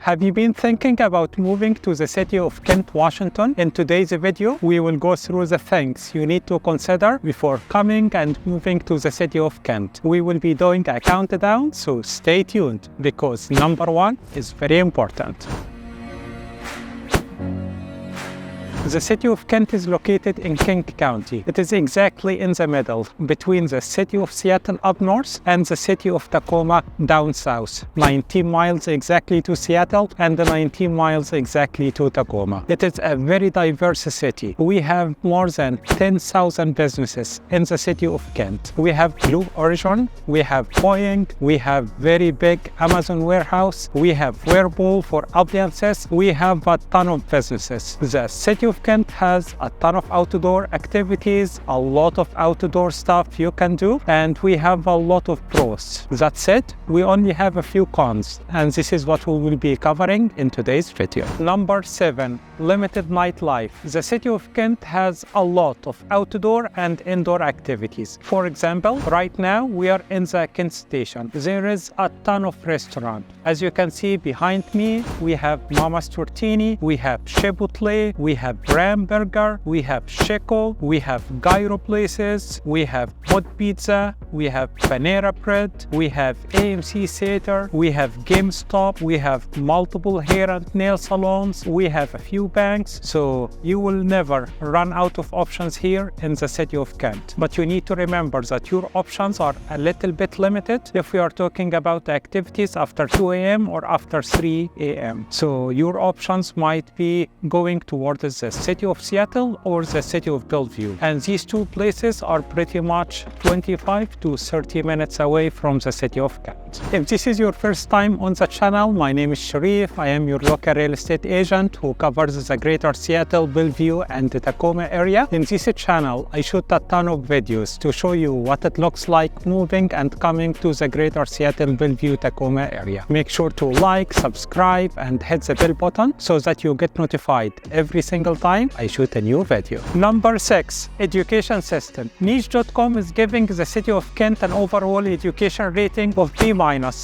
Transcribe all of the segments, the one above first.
Have you been thinking about moving to the city of Kent, Washington? In today's video, we will go through the things you need to consider before coming and moving to the city of Kent. We will be doing a countdown, so stay tuned because number one is very important. The city of Kent is located in King County. It is exactly in the middle between the city of Seattle up north and the city of Tacoma down south. 19 miles exactly to Seattle and 19 miles exactly to Tacoma. It is a very diverse city. We have more than 10,000 businesses in the city of Kent. We have Blue Origin, we have Boeing, we have very big Amazon warehouse, we have Whirlpool for appliances, we have a ton of businesses. The city of Kent has a ton of outdoor activities, a lot of outdoor stuff you can do, and we have a lot of pros. That said, we only have a few cons, and this is what we will be covering in today's video. Number 7, limited nightlife. The city of Kent has a lot of outdoor and indoor activities. For example, right now we are in the Kent station. There is a ton of restaurants. As you can see behind me, we have Mama's Tortini, we have Chipotle, we have Ram Burger, we have Sheko, we have gyro places, we have hot pizza, we have Panera Bread, we have AMC Theater, we have GameStop, we have multiple hair and nail salons, we have a few banks, so you will never run out of options here in the city of Kent. But you need to remember that your options are a little bit limited if we are talking about activities after 2 a.m. or after 3 a.m. So your options might be going towards the city of Seattle or the city of Bellevue. And these two places are pretty much 25 to 30 minutes away from the city of Kent. If this is your first time on the channel, my name is Sherief. I am your local real estate agent who covers the Greater Seattle, Bellevue, and the Tacoma area. In this channel, I shoot a ton of videos to show you what it looks like moving and coming to the Greater Seattle, Bellevue, Tacoma area. Make sure to like, subscribe, and hit the bell button so that you get notified every single time I shoot a new video. Number 6, education system. Niche.com is giving the city of Kent an overall education rating of B-,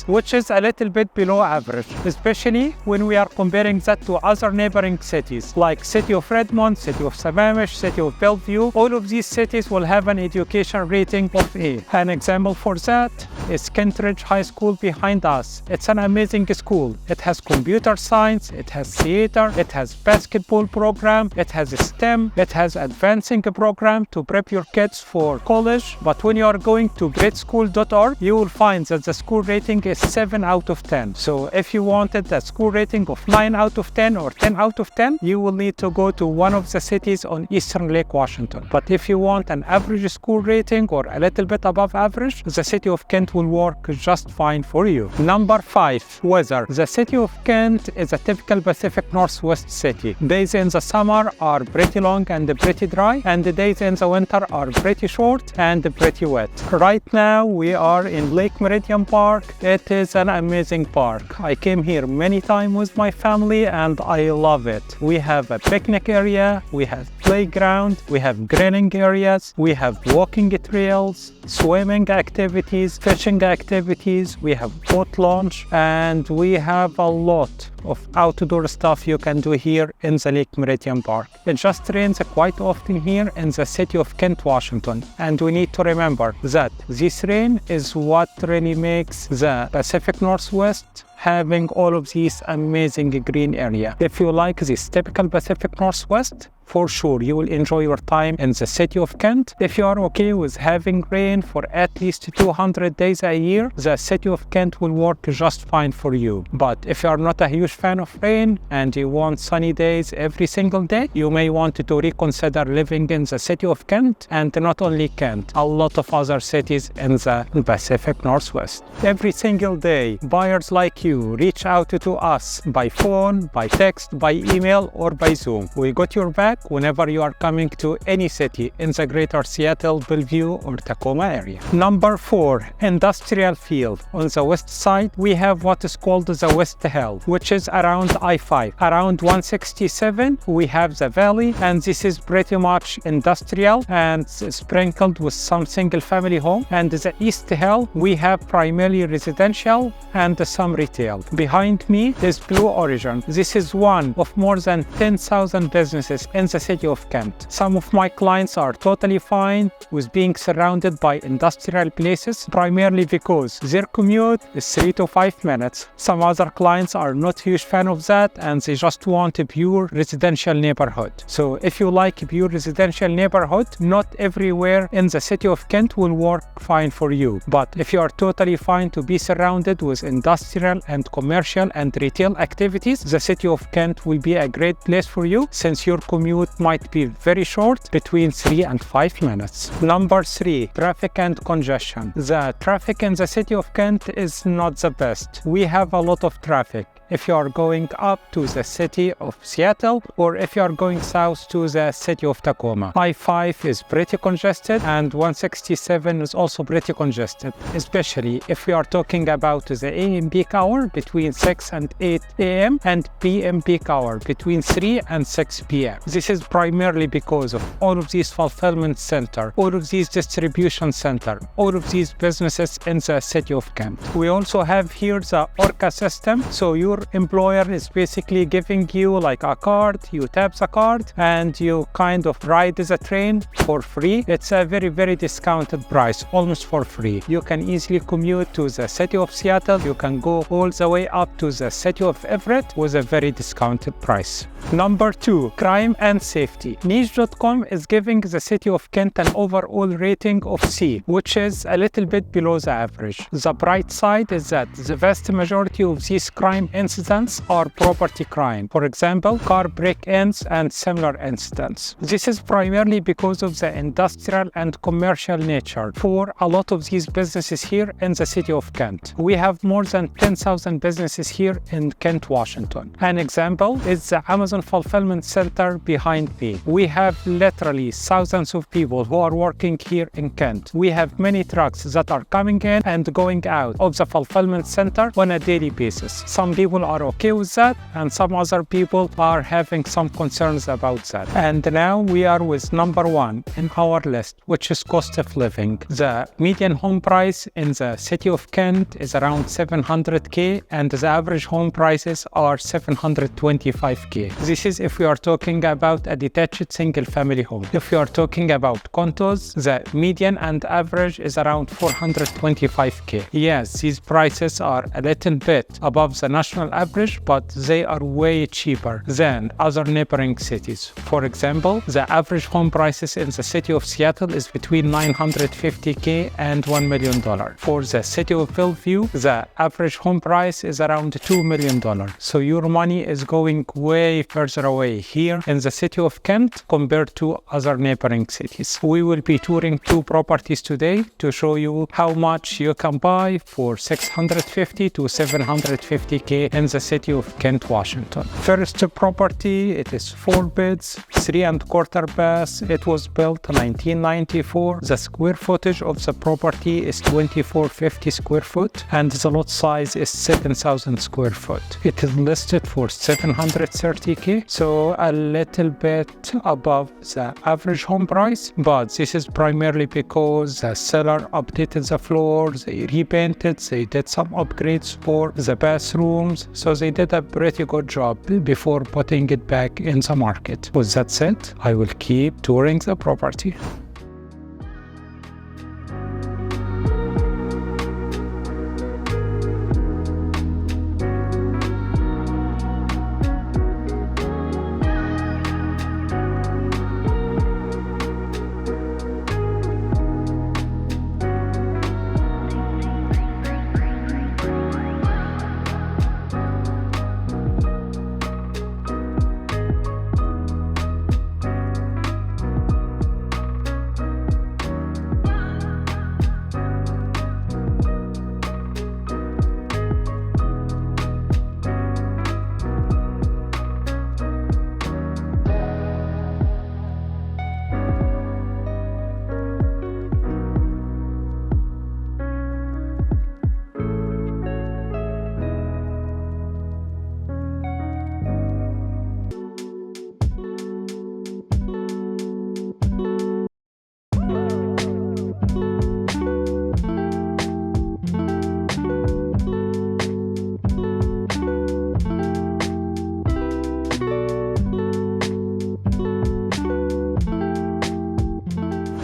which is a little bit below average, especially when we are comparing that to other neighboring cities like city of Redmond, city of Sammamish, city of Bellevue. All of these cities will have an education rating of A. An example for that is Kentridge High School behind us. It's an amazing school. It has computer science, it has theater, it has basketball program, it has STEM, it has advancing program to prep your kids for college. But when you are going to greatschool.org, you will find that the school rating is 7 out of 10. So if you wanted a school rating of 9 out of 10 or 10 out of 10, you will need to go to one of the cities on Eastern Lake Washington. But if you want an average school rating or a little bit above average, the city of Kent will work just fine for you. Number 5, weather. The city of Kent is a typical Pacific Northwest city. Days in the summer are pretty long and pretty dry, and the days in the winter are pretty short and pretty wet. Right now we are in Lake Meridian Park. It is an amazing park. I came here many times with my family and I love it. We have a picnic area, we have playground, we have grilling areas, we have walking trails, swimming activities, fishing activities, we have boat launch, and we have a lot of outdoor stuff you can do here in the Lake Meridian Park. It just rains quite often here in the city of Kent, Washington, and we need to remember that this rain is what really makes the Pacific Northwest having all of these amazing green area. If you like this typical Pacific Northwest, for sure you will enjoy your time in the city of Kent. If you are okay with having rain for at least 200 days a year, the city of Kent will work just fine for you. But if you are not a huge fan of rain and you want sunny days every single day, you may want to reconsider living in the city of Kent, and not only Kent, a lot of other cities in the Pacific Northwest. Every single day, buyers like you reach out to us by phone, by text, by email, or by Zoom. We got your back check whenever you are coming to any city in the Greater Seattle, Bellevue, or Tacoma area. Number 4, industrial field. On the west side, we have what is called the West Hill, which is around I-5. Around 167, we have the valley, and this is pretty much industrial and sprinkled with some single-family home. And the East Hill, we have primarily residential and some retail. Behind me is Blue Origin. This is one of more than 10,000 businesses in the city of Kent. Some of my clients are totally fine with being surrounded by industrial places, primarily because their commute is 3 to 5 minutes. Some other clients are not a huge fan of that, and they just want a pure residential neighborhood. So if you like a pure residential neighborhood, not everywhere in the city of Kent will work fine for you. But if you are totally fine to be surrounded with industrial and commercial and retail activities, the city of Kent will be a great place for you, since your commute might be very short, between 3 and 5 minutes. Number 3, traffic and congestion. The traffic in the city of Kent is not the best. We have a lot of traffic if you are going up to the city of Seattle, or if you are going south to the city of Tacoma. I-5 is pretty congested, and 167 is also pretty congested, especially if we are talking about the AM peak hour between 6 and 8 AM and PM peak hour between 3 and 6 PM. This is primarily because of all of these fulfillment center, all of these distribution center, all of these businesses in the city of Kent. We also have here the Orca system, so your employer is basically giving you like a card. You tap the card and you kind of ride the train for free. It's a very, very discounted price, almost for free. You can easily commute to the city of Seattle. You can go all the way up to the city of Everett with a very discounted price. Number 2, crime and safety. Niche.com is giving the city of Kent an overall rating of C, which is a little bit below the average. The bright side is that the vast majority of these crime incidents are property crime. For example, car break-ins and similar incidents. This is primarily because of the industrial and commercial nature for a lot of these businesses here in the city of Kent. We have more than 10,000 businesses here in Kent, Washington. An example is the Amazon Fulfillment Center behind me. We have literally thousands of people who are working here in Kent. We have many trucks that are coming in and going out of the fulfillment center on a daily basis. Some people are okay with that, and some other people are having some concerns about that. And now we are with number 1 in our list, which is cost of living. The median home price in the city of Kent is around $700K, and the average home prices are $725K. This is if we are talking about a detached single-family home. If we are talking about condos, the median and average is around $425K. Yes, these prices are a little bit above the national average, but they are way cheaper than other neighboring cities. For example, the average home prices in the city of Seattle is between $950K and $1 million. For the city of Bellevue, the average home price is around $2 million. So your money is going way further away here in the city of Kent compared to other neighboring cities. We will be touring 2 properties today to show you how much you can buy for $650 to $750K in the city of Kent, Washington. First property, it is 4 beds, 3.25 baths. It was built in 1994. The square footage of the property is 2450 square foot, and the lot size is 7,000 square foot. It is listed for $730K, so a little bit above the average home price, but this is primarily because the seller updated the floors, they repainted, they did some upgrades for the bathrooms, so they did a pretty good job before putting it back in the market. With that said, I will keep touring the property.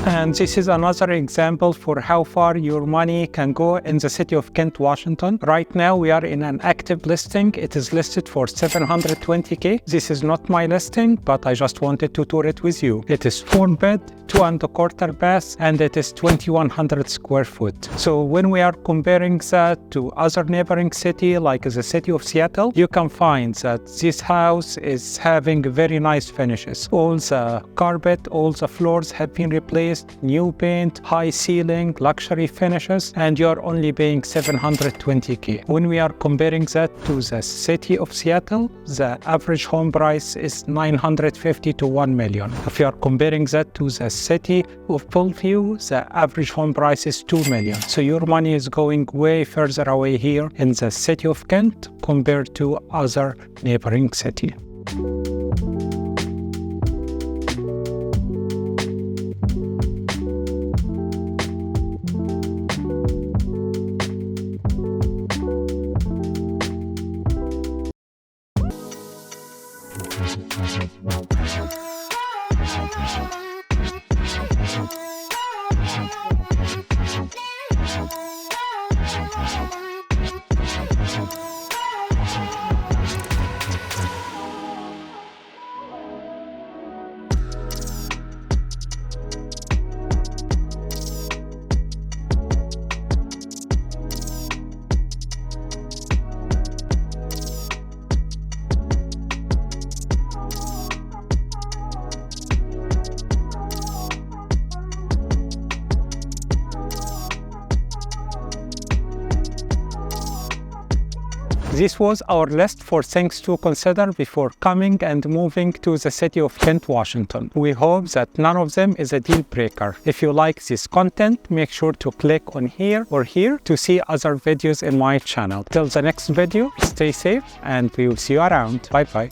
And this is another example for how far your money can go in the city of Kent, Washington. Right now we are in an active listing. It is listed for $720K. This is not my listing, but I just wanted to tour it with you. It is 4-bed, 2.25 baths, and it is 2,100 square foot. So when we are comparing that to other neighboring city like the city of Seattle, you can find that this house is having very nice finishes. All the carpet, all the floors have been replaced, new paint, high ceiling, luxury finishes, and you're only paying $720K. When we are comparing that to the city of Seattle, the average home price is $950,000 to $1 million. If you are comparing that to the city of Bellevue, the average home price is $2 million. So your money is going way further away here in the city of Kent compared to other neighboring city. This was our list for things to consider before coming and moving to the city of Kent, Washington. We hope that none of them is a deal breaker. If you like this content, make sure to click on here or here to see other videos in my channel. Till the next video, stay safe and we will see you around. Bye bye.